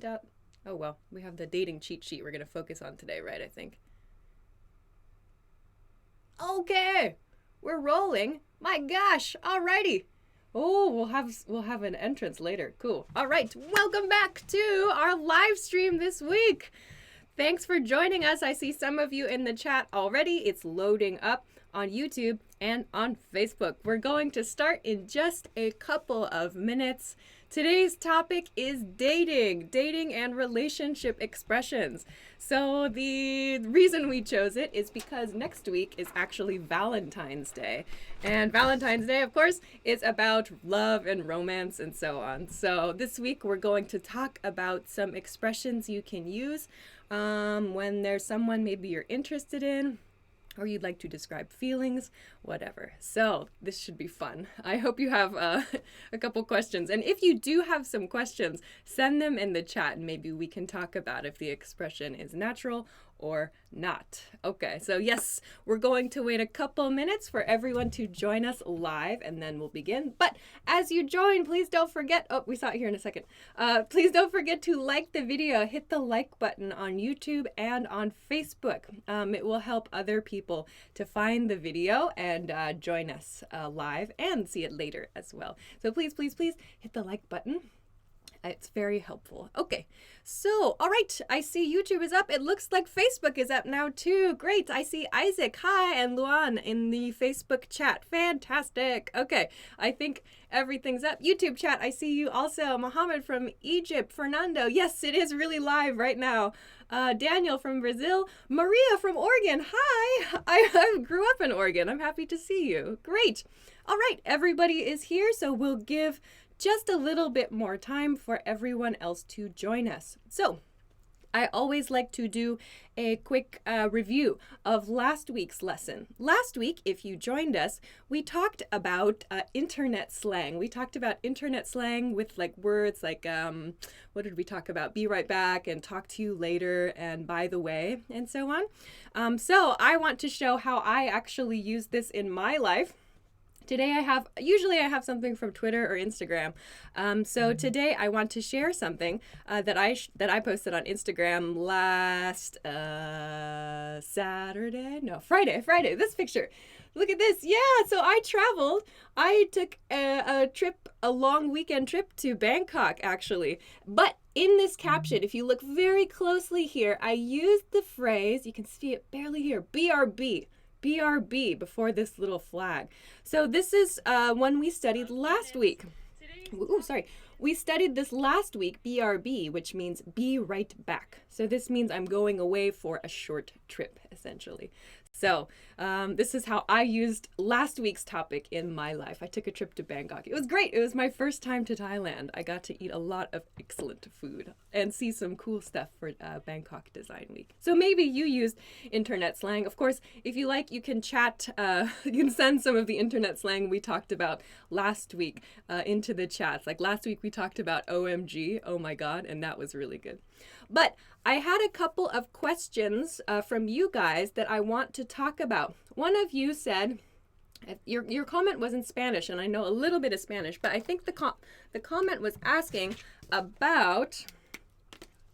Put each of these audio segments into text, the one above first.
Up. Oh well, we have the dating cheat sheet we're gonna focus on today, right? I think. Okay, we're rolling. My gosh, alrighty. Oh, we'll have an entrance later. Cool. All right, welcome back to our live stream this week. Thanks for joining us. I see some of you in the chat already. It's loading up on YouTube and on Facebook. We're going to start in just a couple of minutes. Today's topic is dating and relationship expressions. So the reason we chose it is because next week is actually Valentine's Day. And Valentine's Day, of course, is about love and romance and so on. So this week we're going to talk about some expressions you can use when there's someone maybe you're interested in, or you'd like to describe feelings, whatever. So this should be fun. I hope you have a couple questions. And if you do have some questions, send them in the chat and maybe we can talk about if the expression is natural or not. Okay, so yes, we're going to wait a couple minutes for everyone to join us live and then we'll begin. But as you join, please don't forget, oh, we saw it here in a second. Please don't forget to like the video, hit the like button on YouTube and on Facebook. It will help other people to find the video and join us live and see it later as well. So please, please, please hit the like button. It's very helpful. Okay, so, all right, I see YouTube is up. It looks like Facebook is up now too. Great, I see Isaac, hi, and Luan in the Facebook chat. Fantastic. Okay, I think everything's up. YouTube chat, I see you also. Mohammed from Egypt, Fernando. Yes, it is really live right now. Daniel from Brazil, Maria from Oregon. Hi, I grew up in Oregon. I'm happy to see you. Great. All right, everybody is here, so we'll give just a little bit more time for everyone else to join us. So I always like to do a quick review of last week's lesson. Last week, if you joined us, we talked about internet slang. We talked about internet slang with like words like, what did we talk about? Be right back and talk to you later and by the way and so on. So I want to show how I actually use this in my life. Today usually I have something from Twitter or Instagram. So today I want to share something that I posted on Instagram last Friday, this picture. Look at this. Yeah, so I traveled. I took a long weekend trip to Bangkok actually. But in this caption, if you look very closely here, I used the phrase, you can see it barely here, BRB. BRB before this little flag. So this is one we studied last week. Ooh, sorry. We studied this last week, BRB, which means be right back. So this means I'm going away for a short trip, essentially. So this is how I used last week's topic in my life. I took a trip to Bangkok. It was great. It was my first time to Thailand. I got to eat a lot of excellent food and see some cool stuff for Bangkok Design Week. So maybe you used internet slang. Of course, if you like, you can chat. You can send some of the internet slang we talked about last week into the chats. Like last week we talked about OMG, oh my God, and that was really good. But I had a couple of questions from you guys that I want to talk about. One of you said, your comment was in Spanish, and I know a little bit of Spanish, but I think the comment was asking about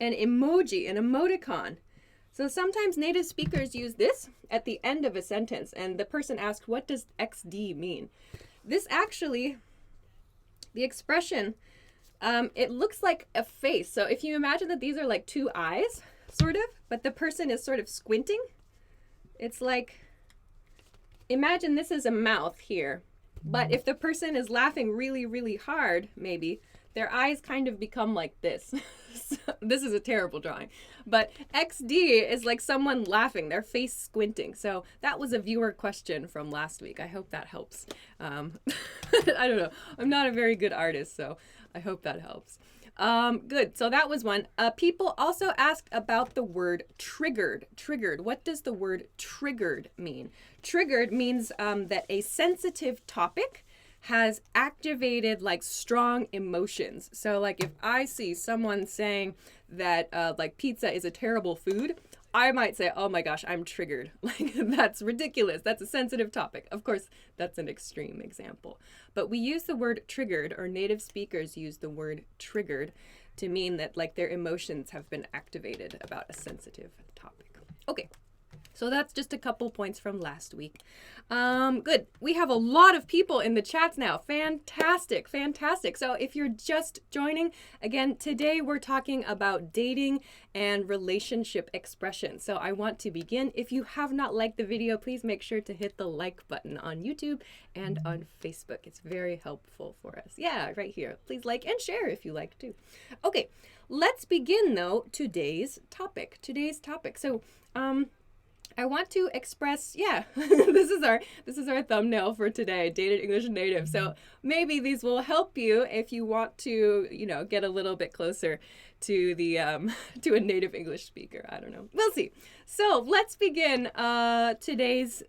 an emoji, an emoticon. So sometimes native speakers use this at the end of a sentence, and the person asked, what does XD mean? This actually, the expression, it looks like a face. So if you imagine that these are like two eyes, sort of, but the person is sort of squinting, it's like, imagine this is a mouth here, but if the person is laughing really, really hard, maybe, their eyes kind of become like this. So, this is a terrible drawing. But XD is like someone laughing, their face squinting. So that was a viewer question from last week. I hope that helps. I don't know. I'm not a very good artist, so I hope that helps. Good. So that was one. People also asked about the word triggered. Triggered. What does the word triggered mean? Triggered means that a sensitive topic has activated like strong emotions. So like if I see someone saying that like pizza is a terrible food, I might say, oh my gosh, I'm triggered. Like that's ridiculous. That's a sensitive topic. Of course, that's an extreme example. But we use the word triggered, or native speakers use the word triggered to mean that like their emotions have been activated about a sensitive topic. Okay. So that's just a couple points from last week. Good. We have a lot of people in the chats now. Fantastic, fantastic. So if you're just joining, again, today we're talking about dating and relationship expressions. So I want to begin. If you have not liked the video, please make sure to hit the like button on YouTube and on Facebook. It's very helpful for us. Yeah, right here. Please like and share if you like too. Okay, let's begin though today's topic. So, I want to express, this is our thumbnail for today, Dated English Native. So maybe these will help you if you want to, get a little bit closer to the to a native English speaker. I don't know. We'll see. So let's begin today's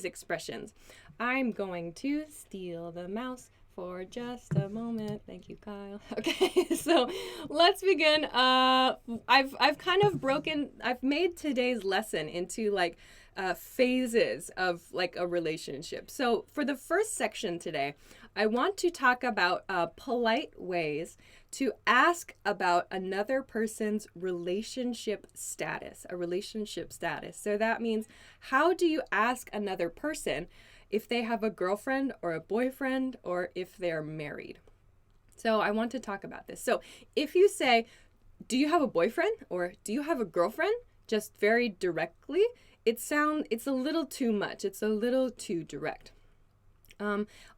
expressions. I'm going to steal the mouse for just a moment. Thank you, Kyle. Okay, so let's begin. I've made today's lesson into like phases of like a relationship. So for the first section today, I want to talk about polite ways to ask about another person's relationship status, a relationship status. So that means, how do you ask another person if they have a girlfriend or a boyfriend or if they're married? So I want to talk about this. So if you say, do you have a boyfriend or do you have a girlfriend, just very directly, it's a little too much. It's a little too direct.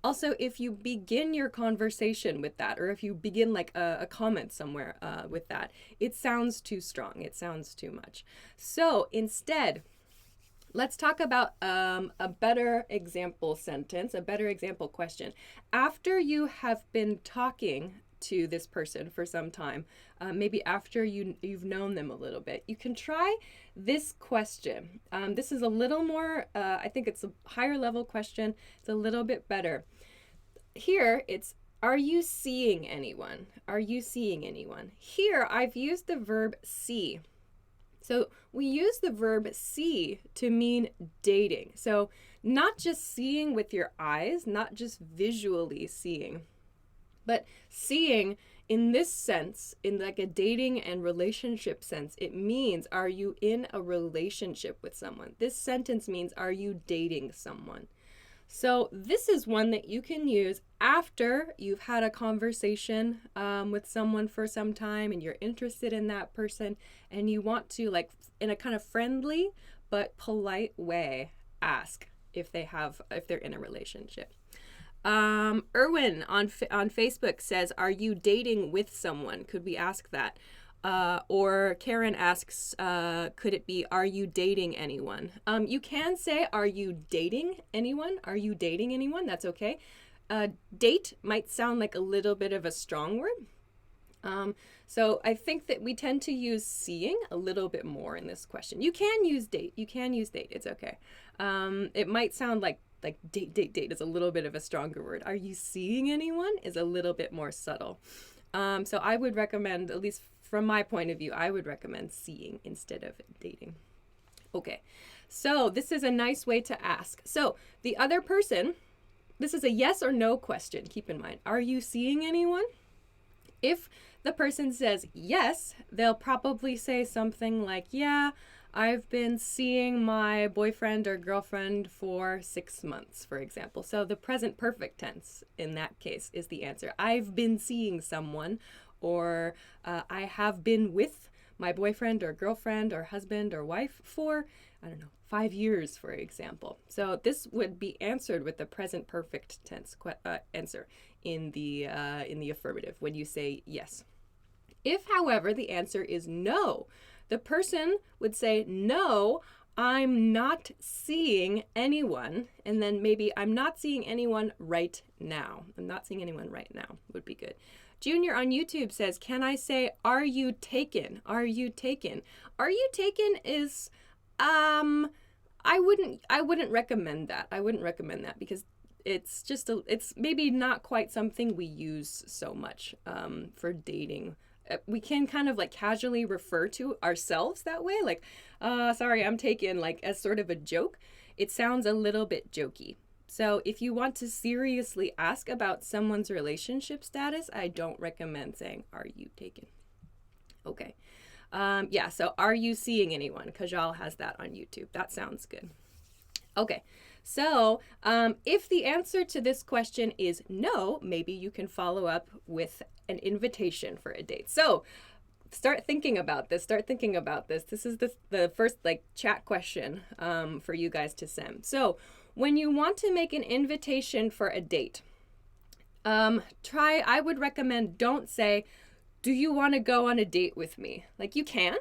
Also, if you begin your conversation with that, or if you begin like a comment somewhere with that, it sounds too strong. It sounds too much. So instead, let's talk about a better example sentence, a better example question. After you have been talking to this person for some time, maybe after you've known them a little bit, you can try this question. This is a little more, I think it's a higher level question. It's a little bit better. Here it's, are you seeing anyone? Are you seeing anyone? Here I've used the verb see. So we use the verb see to mean dating. So not just seeing with your eyes, not just visually seeing, but seeing in this sense, in like a dating and relationship sense, it means, are you in a relationship with someone? This sentence means, are you dating someone? So this is one that you can use after you've had a conversation with someone for some time and you're interested in that person and you want to, like, in a kind of friendly but polite way, ask if they're in a relationship. Erwin on Facebook says, are you dating with someone? Could we ask that? Or Karen asks, could it be, are you dating anyone? You can say, are you dating anyone? Are you dating anyone? That's okay. Date might sound like a little bit of a strong word. So I think that we tend to use seeing a little bit more in this question. You can use date. It's okay. It might sound like date is a little bit of a stronger word. Are you seeing anyone is a little bit more subtle. So I would recommend, at least from my point of view, I would recommend seeing instead of dating. Okay, so this is a nice way to ask. So the other person, this is a yes or no question, keep in mind. Are you seeing anyone? If the person says yes, they'll probably say something like, yeah, I've been seeing my boyfriend or girlfriend for 6 months, for example. So the present perfect tense in that case is the answer. I've been seeing someone, or I have been with my boyfriend or girlfriend or husband or wife for, 5 years, for example. So this would be answered with the present perfect tense answer in the affirmative when you say yes. If, however, the answer is no, the person would say, no, I'm not seeing anyone, and then maybe I'm not seeing anyone right now. I'm not seeing anyone right now would be good. Junior on YouTube says, can I say, are you taken? Are you taken? Are you taken is, I wouldn't recommend that. I wouldn't recommend that because it's it's maybe not quite something we use so much for dating. We can kind of like casually refer to ourselves that way, like, sorry, I'm taken, like as sort of a joke. It sounds a little bit jokey. So if you want to seriously ask about someone's relationship status, I don't recommend saying, "Are you taken?" Okay. Yeah, so are you seeing anyone? Kajal has that on YouTube. That sounds good. Okay, so if the answer to this question is no, maybe you can follow up with an invitation for a date. So start thinking about this. This is the first like chat question for you guys to send. So when you want to make an invitation for a date, I would recommend, don't say, "Do you want to go on a date with me?" Like you can,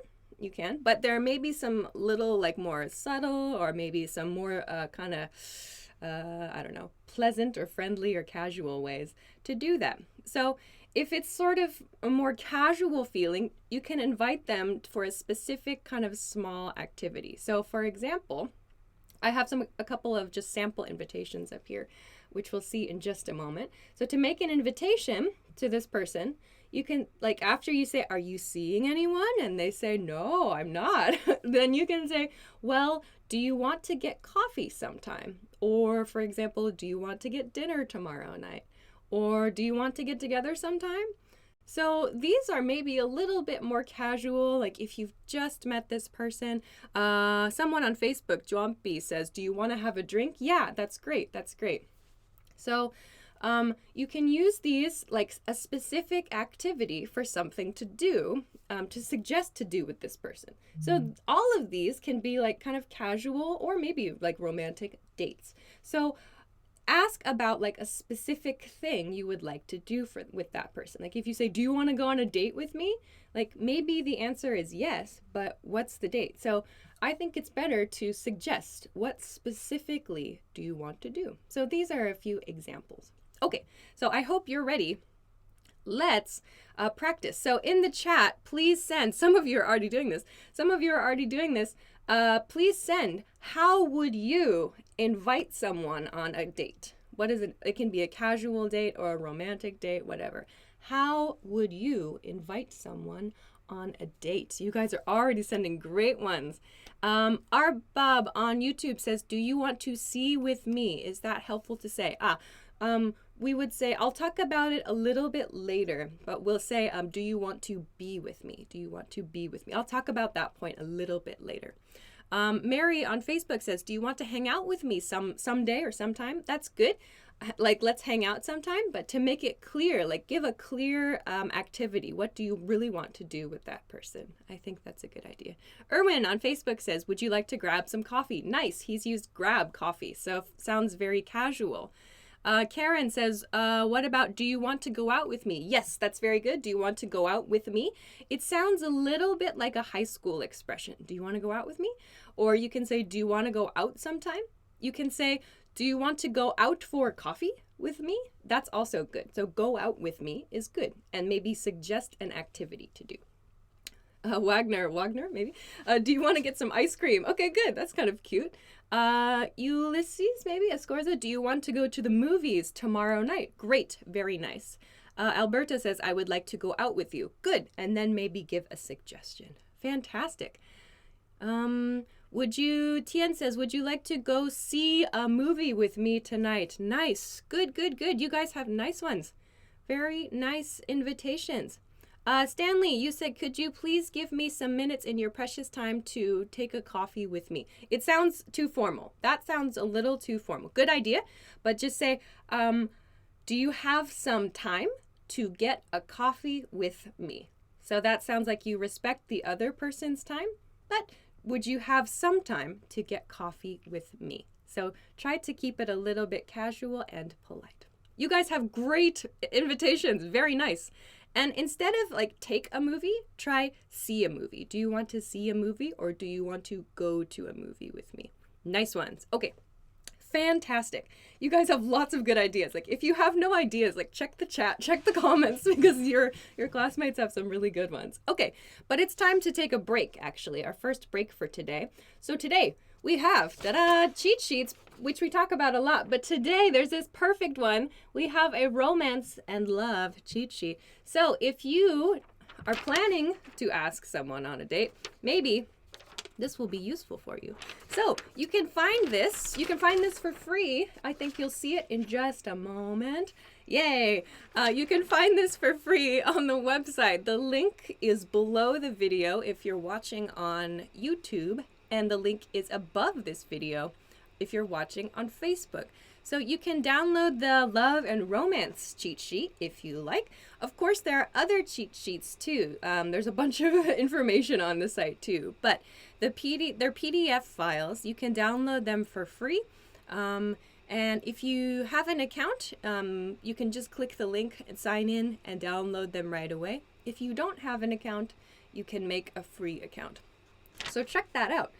but there may be some little like more subtle or maybe some more kind of, I don't know, pleasant or friendly or casual ways to do that. So if it's sort of a more casual feeling, you can invite them for a specific kind of small activity. So for example, I have a couple of just sample invitations up here, which we'll see in just a moment. So to make an invitation to this person, you can, like, after you say, "Are you seeing anyone?" and they say, "No, I'm not," then you can say, "Well, do you want to get coffee sometime?" Or, for example, "Do you want to get dinner tomorrow night?" Or, "Do you want to get together sometime?" So these are maybe a little bit more casual, like if you've just met this person. Someone on Facebook, Juampi, says, "Do you want to have a drink?" Yeah, that's great. So you can use these like a specific activity for something to do, to suggest to do with this person. So all of these can be like kind of casual or maybe like romantic dates. So ask about like a specific thing you would like to do with that person. Like if you say, "Do you want to go on a date with me?" Like maybe the answer is yes, but what's the date? So I think it's better to suggest, what specifically do you want to do? So these are a few examples. Okay, so I hope you're ready. Let's practice. So in the chat, please send, some of you are already doing this. Please send, how would you invite someone on a date? What is it? It can be a casual date or a romantic date, whatever. How would you invite someone on a date? You guys are already sending great ones. Arbab on YouTube says, "Do you want to see with me?" Is that helpful to say? We would say, I'll talk about it a little bit later, but we'll say, "Do you want to be with me?" Do you want to be with me? I'll talk about that point a little bit later. Mary on Facebook says, "Do you want to hang out with me someday or sometime?" That's good. Like, let's hang out sometime, but to make it clear, like give a clear activity. What do you really want to do with that person? I think that's a good idea. Erwin on Facebook says, "Would you like to grab some coffee?" Nice. He's used grab coffee, so sounds very casual. Karen says, "What about, do you want to go out with me?" Yes, that's very good. Do you want to go out with me? It sounds a little bit like a high school expression. Do you want to go out with me? Or you can say, "Do you want to go out sometime?" You can say, "Do you want to go out for coffee with me?" That's also good. So go out with me is good. And maybe suggest an activity to do. Wagner, maybe. "Do you want to get some ice cream?" Okay, good. That's kind of cute. Ulysses, maybe, Escorza, "Do you want to go to the movies tomorrow night?" Great, very nice. Alberta says, "I would like to go out with you." Good, and then maybe give a suggestion. Fantastic. Tien says, "Would you like to go see a movie with me tonight?" Nice, good. You guys have nice ones. Very nice invitations. Stanley, you said, "Could you please give me some minutes in your precious time to take a coffee with me?" It sounds too formal. That sounds a little too formal. Good idea, but just say, "Do you have some time to get a coffee with me?" So that sounds like you respect the other person's time, but would you have some time to get coffee with me? So try to keep it a little bit casual and polite. You guys have great invitations. Very nice. And instead of like take a movie, try see a movie. Do you want to see a movie, or do you want to go to a movie with me? Nice ones. Okay. Fantastic. You guys have lots of good ideas. Like if you have no ideas, like check the chat, check the comments, because your classmates have some really good ones. Okay, but it's time to take a break, actually, our first break for today. So today we have, cheat sheets, which we talk about a lot, but today there's this perfect one. We have a romance and love cheat sheet. So if you are planning to ask someone on a date, maybe this will be useful for you. So you can find this. You can find this for free. I think you'll see it in just a moment. Yay! You can find this for free on the website. The link is below the video if you're watching on YouTube, and the link is above this video if you're watching on Facebook. So you can download the love and romance cheat sheet if you like. Of course, there are other cheat sheets too. There's a bunch of information on the site too. But they're PDF files. You can download them for free. And if you have an account, you can just click the link and sign in and download them right away. If you don't have an account, you can make a free account. So check that out.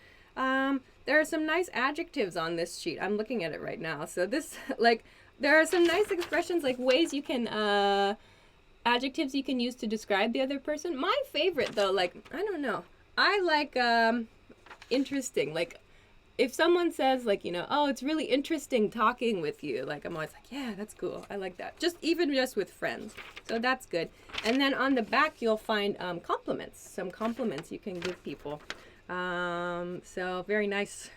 There are some nice adjectives on this sheet. I'm looking at it right now. So this, like, there are some nice expressions, like ways you can, adjectives you can use to describe the other person. My favorite though, like, I don't know. I like, interesting. Like, if someone says, like, you know, oh, it's really interesting talking with you. Like, I'm always like, yeah, that's cool. I like that. Even just with friends. So that's good. And then on the back, you'll find, compliments. Some compliments you can give people. So very nice.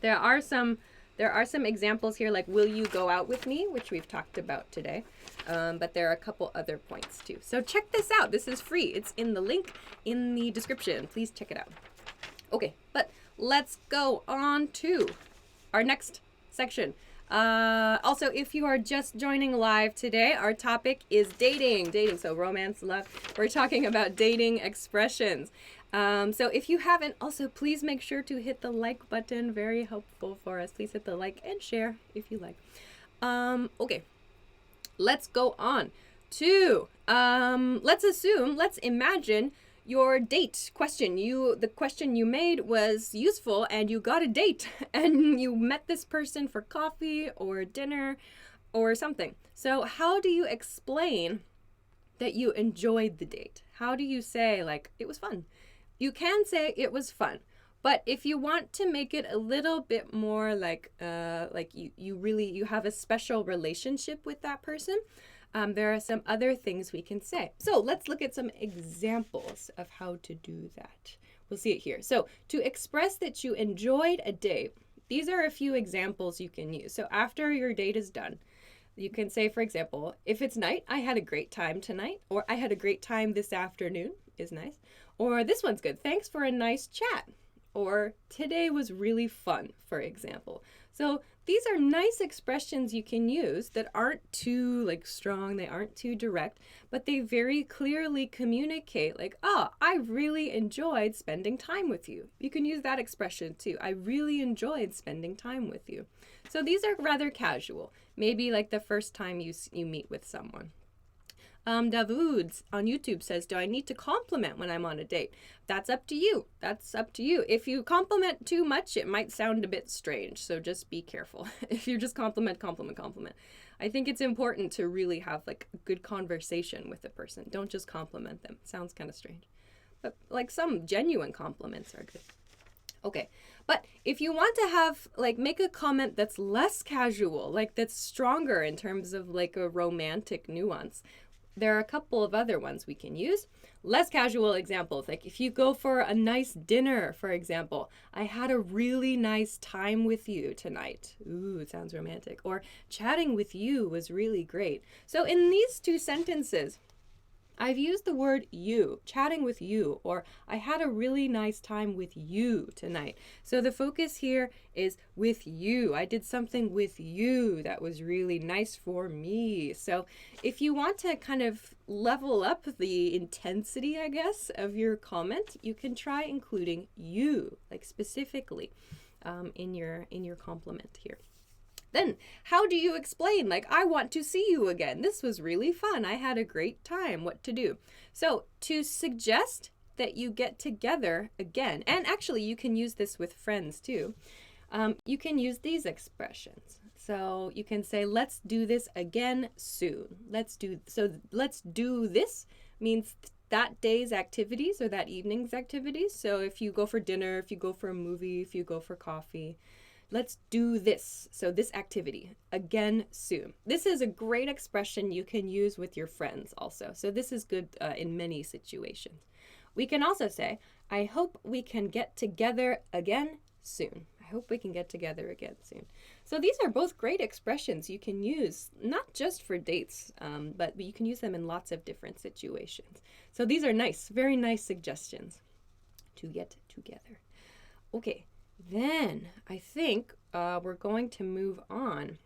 There are some examples here, like, will you go out with me, which we've talked about today. But there are a couple other points too. So check this out. This is free. It's in the link in the description. Please check it out. Okay, but let's go on to our next section. Also, if you are just joining live today, our topic is dating. So romance, love. We're talking about dating expressions. So if you haven't, also please make sure to hit the like button. Very helpful for us. Please hit the like and share if you like. Okay, let's go on to, let's imagine your date question. The question you made was useful and you got a date and you met this person for coffee or dinner or something. So how do you explain that you enjoyed the date? How do you say, like, it was fun? You can say it was fun, but if you want to make it a little bit more like you have a special relationship with that person, there are some other things we can say. So let's look at some examples of how to do that. We'll see it here. So to express that you enjoyed a date, these are a few examples you can use. So after your date is done, you can say, for example, if it's night, I had a great time tonight, or I had a great time this afternoon is nice. Or this one's good. Thanks for a nice chat. Or today was really fun, for example. So these are nice expressions you can use that aren't too like strong, they aren't too direct, but they very clearly communicate like, oh, I really enjoyed spending time with you. You can use that expression too. I really enjoyed spending time with you. So these are rather casual. Maybe like the first time you meet with someone. Davud on YouTube says, do I need to compliment when I'm on a date? That's up to you. That's up to you. If you compliment too much, it might sound a bit strange. So just be careful. If you just compliment. I think it's important to really have like a good conversation with a person. Don't just compliment them. It sounds kind of strange. But like some genuine compliments are good. Okay, but if you want to have, like, make a comment that's less casual, like that's stronger in terms of like a romantic nuance, there are a couple of other ones we can use. Less casual examples, like if you go for a nice dinner, for example, I had a really nice time with you tonight. Ooh, it sounds romantic. Or chatting with you was really great. So in these two sentences, I've used the word you, chatting with you, or I had a really nice time with you tonight. So the focus here is with you. I did something with you that was really nice for me. So if you want to kind of level up the intensity, I guess, of your comment, you can try including you, like specifically, in your compliment here. Then how do you explain, like, I want to see you again. This was really fun. I had a great time. What to do? So to suggest that you get together again, and actually you can use this with friends too. You can use these expressions. So you can say, let's do this again soon. Let's do this means that day's activities or that evening's activities. So if you go for dinner, if you go for a movie, if you go for coffee, let's do this. So this activity again soon. This is a great expression you can use with your friends also. So this is good in many situations. We can also say, I hope we can get together again soon. I hope we can get together again soon. So these are both great expressions you can use, not just for dates, but you can use them in lots of different situations. So these are nice, very nice suggestions to get together. Okay, then I think we're going to move on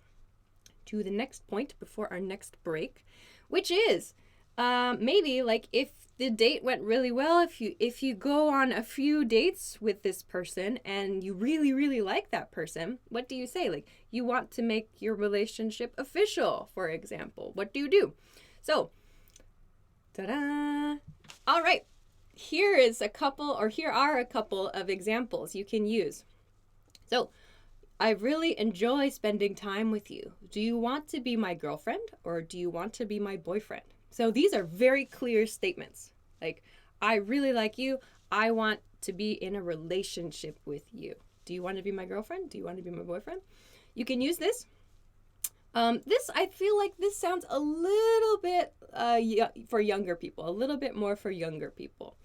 to the next point before our next break, which is maybe like if the date went really well, if you go on a few dates with this person and you really, really like that person, what do you say? Like, you want to make your relationship official, for example. What do you do? So, ta-da! All right, here are a couple of examples you can use. So, I really enjoy spending time with you. Do you want to be my girlfriend or do you want to be my boyfriend? So these are very clear statements. Like, I really like you. I want to be in a relationship with you. Do you want to be my girlfriend? Do you want to be my boyfriend? You can use this. I feel like this sounds a little bit for younger people, a little bit more for younger people.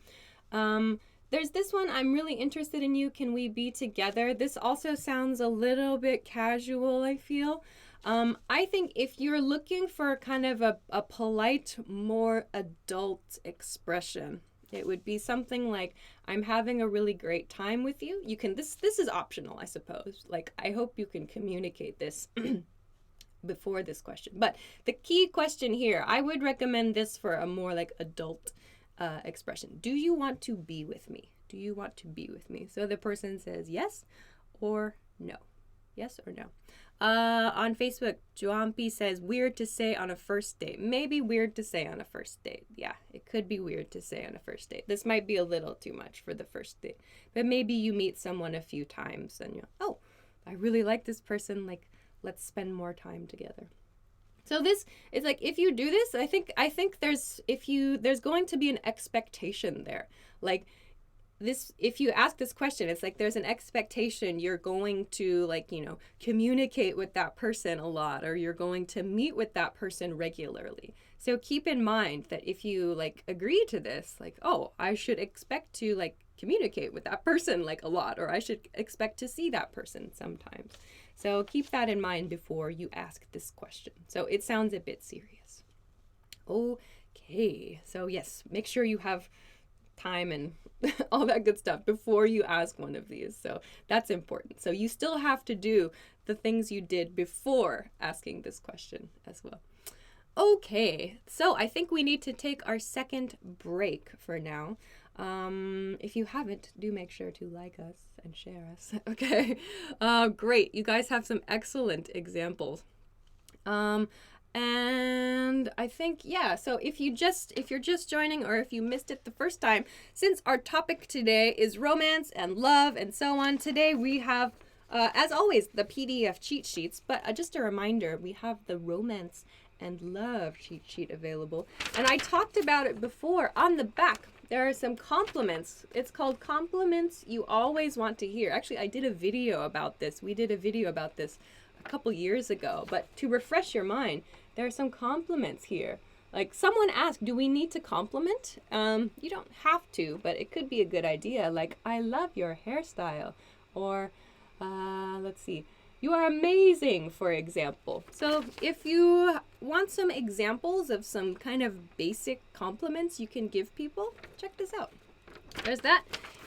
There's this one, I'm really interested in you. Can we be together? This also sounds a little bit casual, I feel. I think if you're looking for kind of a polite, more adult expression, it would be something like, I'm having a really great time with you. You can, this is optional, I suppose. Like, I hope you can communicate this before this question. But the key question here, I would recommend this for a more like adult expression. Do you want to be with me? Do you want to be with me? So the person says yes or no. Yes or no. On Facebook, Juampi says, weird to say on a first date. Maybe weird to say on a first date. Yeah, it could be weird to say on a first date. This might be a little too much for the first date. But maybe you meet someone a few times and you're, oh, I really like this person. Like, let's spend more time together. So this is like, if you do this, I think there's going to be an expectation there. Like, this, if you ask this question, it's like there's an expectation you're going to, like, you know, communicate with that person a lot, or you're going to meet with that person regularly. So keep in mind that if you like agree to this, like, oh, I should expect to like communicate with that person like a lot, or I should expect to see that person sometimes. So keep that in mind before you ask this question. So it sounds a bit serious. Okay, so yes, make sure you have time and all that good stuff before you ask one of these. So that's important. So you still have to do the things you did before asking this question as well. Okay, so I think we need to take our second break for now. If you haven't, do make sure to like us and share us. Okay, great. You guys have some excellent examples. And I think, yeah, so if you're just joining, or if you missed it the first time, since our topic today is romance and love and so on, today we have, as always, the PDF cheat sheets, but just a reminder, we have the romance and love cheat sheet available. And I talked about it before. On the back, there are some compliments. It's called Compliments You Always Want to Hear. Actually, I did a video about this. We did a video about this a couple years ago, but to refresh your mind, there are some compliments here. Like, someone asked, do we need to compliment? You don't have to, but it could be a good idea. Like, I love your hairstyle. Or, let's see, you are amazing, for example. So if you want some examples of some kind of basic compliments you can give people, check this out. There's that.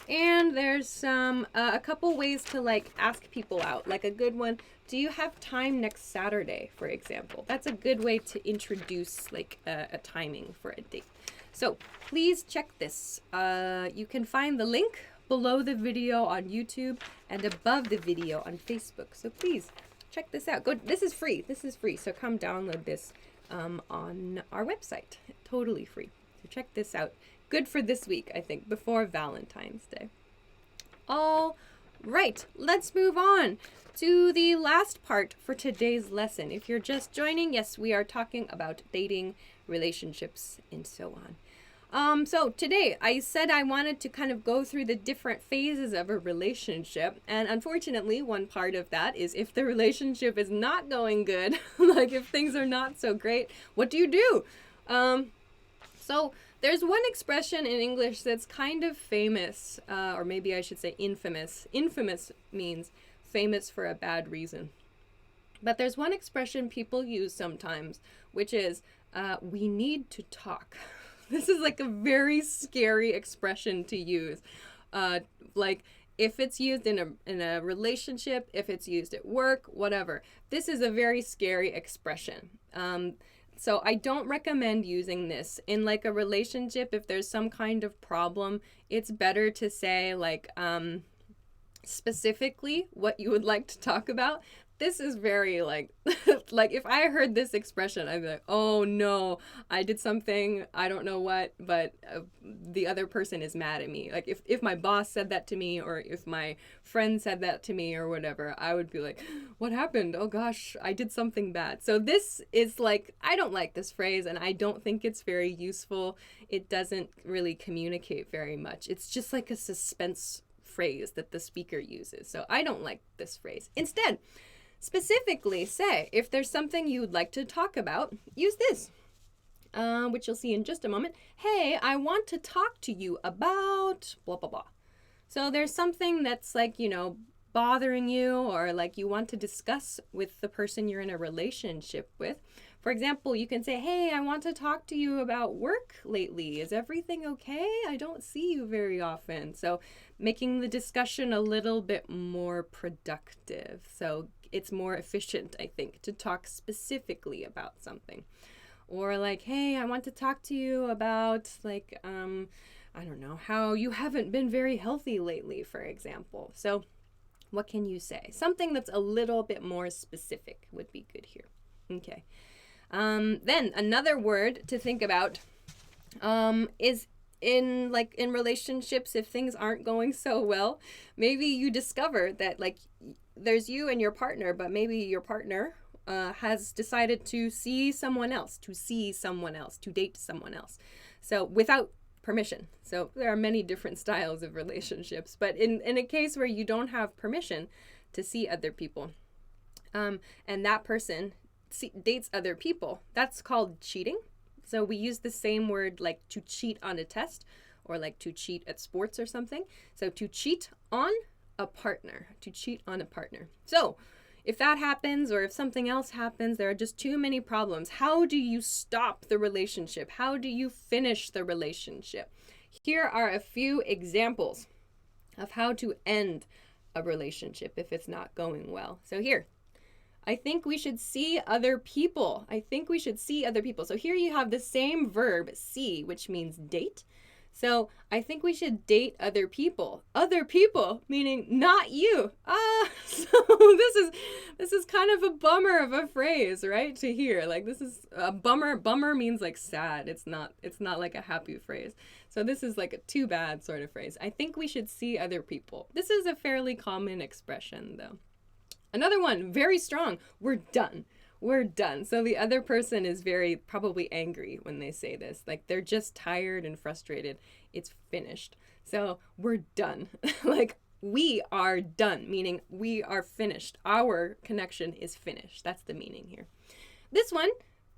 And there's some, a couple ways to like ask people out. Like a good one, do you have time next Saturday, for example? That's a good way to introduce like a timing for a date. So please check this. You can find the link below the video on YouTube and above the video on Facebook. So please check this out. This is free. This is free. So come download this on our website. Totally free. So check this out. Good for this week, I think, before Valentine's Day. All right, let's move on to the last part for today's lesson. If you're just joining, yes, we are talking about dating, relationships, and so on. So today I said I wanted to kind of go through the different phases of a relationship. And unfortunately, one part of that is if the relationship is not going good, like if things are not so great, what do you do? So There's one expression in English that's kind of famous, or maybe I should say infamous. Infamous means famous for a bad reason. But there's one expression people use sometimes, which is, we need to talk. This is like a very scary expression to use. Like, if it's used in a relationship, if it's used at work, whatever. This is a very scary expression. So I don't recommend using this in like a relationship. If there's some kind of problem, it's better to say like specifically what you would like to talk about. This is very like, like if I heard this expression, I'd be like, oh no, I did something, I don't know what, but the other person is mad at me. Like if my boss said that to me, or if my friend said that to me or whatever, I would be like, what happened? Oh gosh, I did something bad. So this is like, I don't like this phrase, and I don't think it's very useful. It doesn't really communicate very much. It's just like a suspense phrase that the speaker uses. So I don't like this phrase. Instead, specifically say, if there's something you would like to talk about, use this, which you'll see in just a moment. Hey, I want to talk to you about blah, blah, blah. So there's something that's like, you know, bothering you, or like you want to discuss with the person you're in a relationship with. For example, you can say, hey, I want to talk to you about work lately. Is everything okay? I don't see you very often. So making the discussion a little bit more productive. So it's more efficient, I think, to talk specifically about something. Or like, hey, I want to talk to you about like, I don't know, how you haven't been very healthy lately, for example. So what can you say? Something that's a little bit more specific would be good here. Okay. Then another word to think about is in relationships, if things aren't going so well, maybe you discover that like there's you and your partner, but maybe your partner has decided to see someone else, to date someone else. So without permission. So there are many different styles of relationships, but in a case where you don't have permission to see other people, and that person dates other people, that's called cheating. So we use the same word like to cheat on a test, or like to cheat at sports or something. So to cheat on a partner, So if that happens, or if something else happens, there are just too many problems. How do you stop the relationship? How do you finish the relationship? Here are a few examples of how to end a relationship if it's not going well. So here, I think we should see other people. So here you have the same verb, see, which means date. So I think we should date other people. Other people, meaning not you. So this is kind of a bummer of a phrase, right? To hear. Like this is a bummer. Bummer means like sad. It's not like a happy phrase. So this is like a too bad sort of phrase. I think we should see other people. This is a fairly common expression though. Another one, very strong. We're done. So the other person is very probably angry when they say this. Like they're just tired and frustrated. It's finished. So we're done. Like we are done, meaning we are finished. Our connection is finished. That's the meaning here. This one,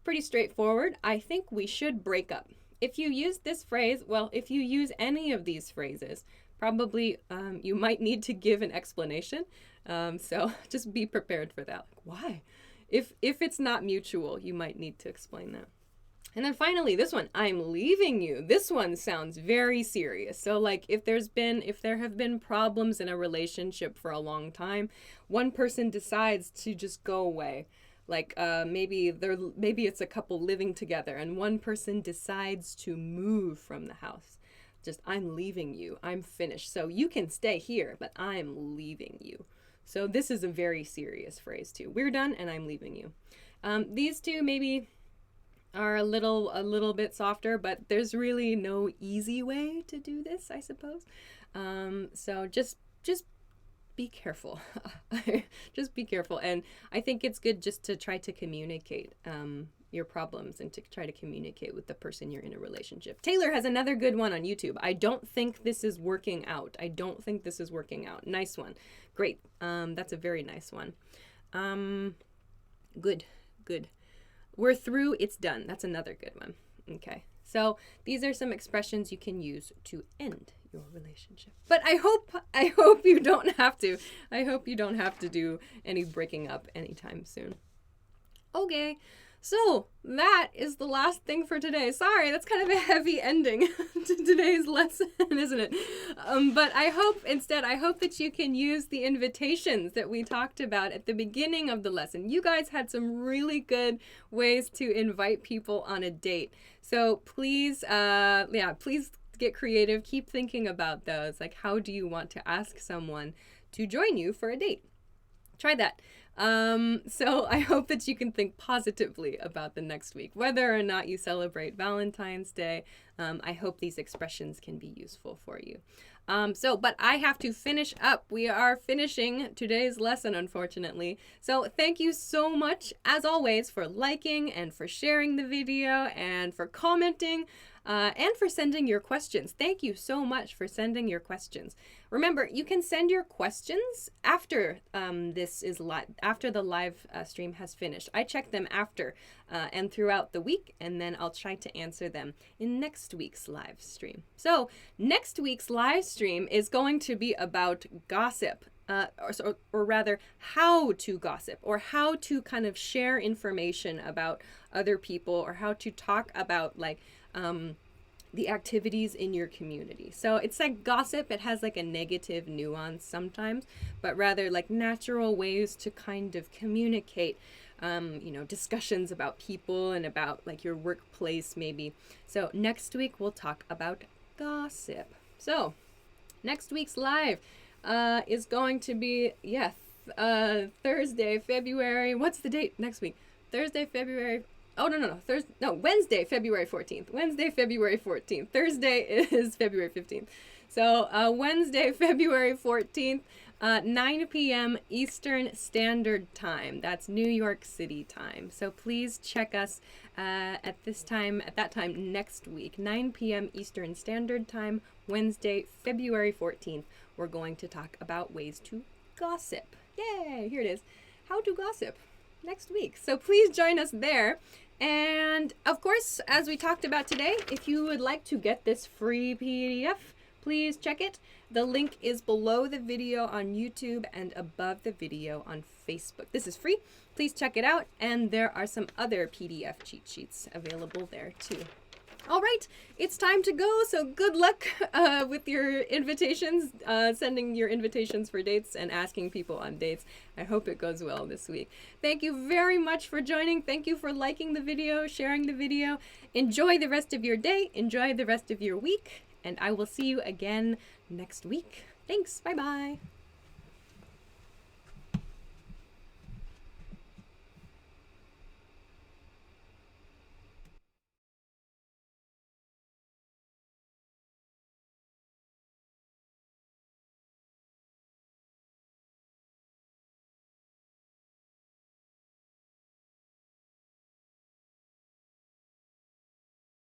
pretty straightforward. I think we should break up. If you use this phrase, well, if you use any of these phrases, probably you might need to give an explanation. So just be prepared for that. Like, why? If it's not mutual, you might need to explain that. And then finally, this one, I'm leaving you. This one sounds very serious. So like if there have been problems in a relationship for a long time, one person decides to just go away. Like maybe it's a couple living together and one person decides to move from the house. Just, I'm leaving you. I'm finished. So you can stay here, but I'm leaving you. So this is a very serious phrase too. We're done and I'm leaving you. These two maybe are a little bit softer, but there's really no easy way to do this, I suppose. So just be careful. Just be careful. And I think it's good just to try to communicate your problems and to try to communicate with the person you're in a relationship. Taylor has another good one on YouTube. I don't think this is working out. Nice one. Great. That's a very nice one. Good. We're through. It's done. That's another good one. Okay. So these are some expressions you can use to end your relationship. But I hope you don't have to. I hope you don't have to do any breaking up anytime soon. Okay. So that is the last thing for today. Sorry, that's kind of a heavy ending to today's lesson, isn't it? But I hope that you can use the invitations that we talked about at the beginning of the lesson. You guys had some really good ways to invite people on a date. So please, please get creative. Keep thinking about those. Like, how do you want to ask someone to join you for a date? Try that. So I hope that you can think positively about the next week, whether or not you celebrate Valentine's Day. I hope these expressions can be useful for you. But I have to finish up. We are finishing today's lesson, unfortunately. So thank you so much, as always, for liking and for sharing the video and for commenting and for sending your questions. Thank you so much for sending your questions. Remember, you can send your questions after after the live stream has finished. I check them after and throughout the week, and then I'll try to answer them in next week's live stream. So next week's live stream is going to be about gossip, or rather how to gossip, or how to kind of share information about other people, or how to talk about the activities in your community. So it's like gossip. It has like a negative nuance sometimes, but rather like natural ways to kind of communicate, discussions about people and about like your workplace maybe. So next week we'll talk about gossip. So next week's live is going to be, Thursday, February. What's the date next week? Thursday, February. Oh, no. Wednesday, February 14th. Wednesday, February 14th. Thursday is February 15th. So Wednesday, February 14th, 9 p.m. Eastern Standard Time. That's New York City time. So please check us at that time next week, 9 p.m. Eastern Standard Time, Wednesday, February 14th. We're going to talk about ways to gossip. Yay! Here it is. How to gossip next week. So please join us there. And of course, as we talked about today, if you would like to get this free PDF, please check it. The link is below the video on YouTube and above the video on Facebook. This is free. Please check it out. And there are some other PDF cheat sheets available there too. All right, it's time to go. So good luck with your invitations, sending your invitations for dates and asking people on dates. I hope it goes well this week. Thank you very much for joining. Thank you for liking the video, sharing the video. Enjoy the rest of your day. Enjoy the rest of your week. And I will see you again next week. Thanks. Bye-bye.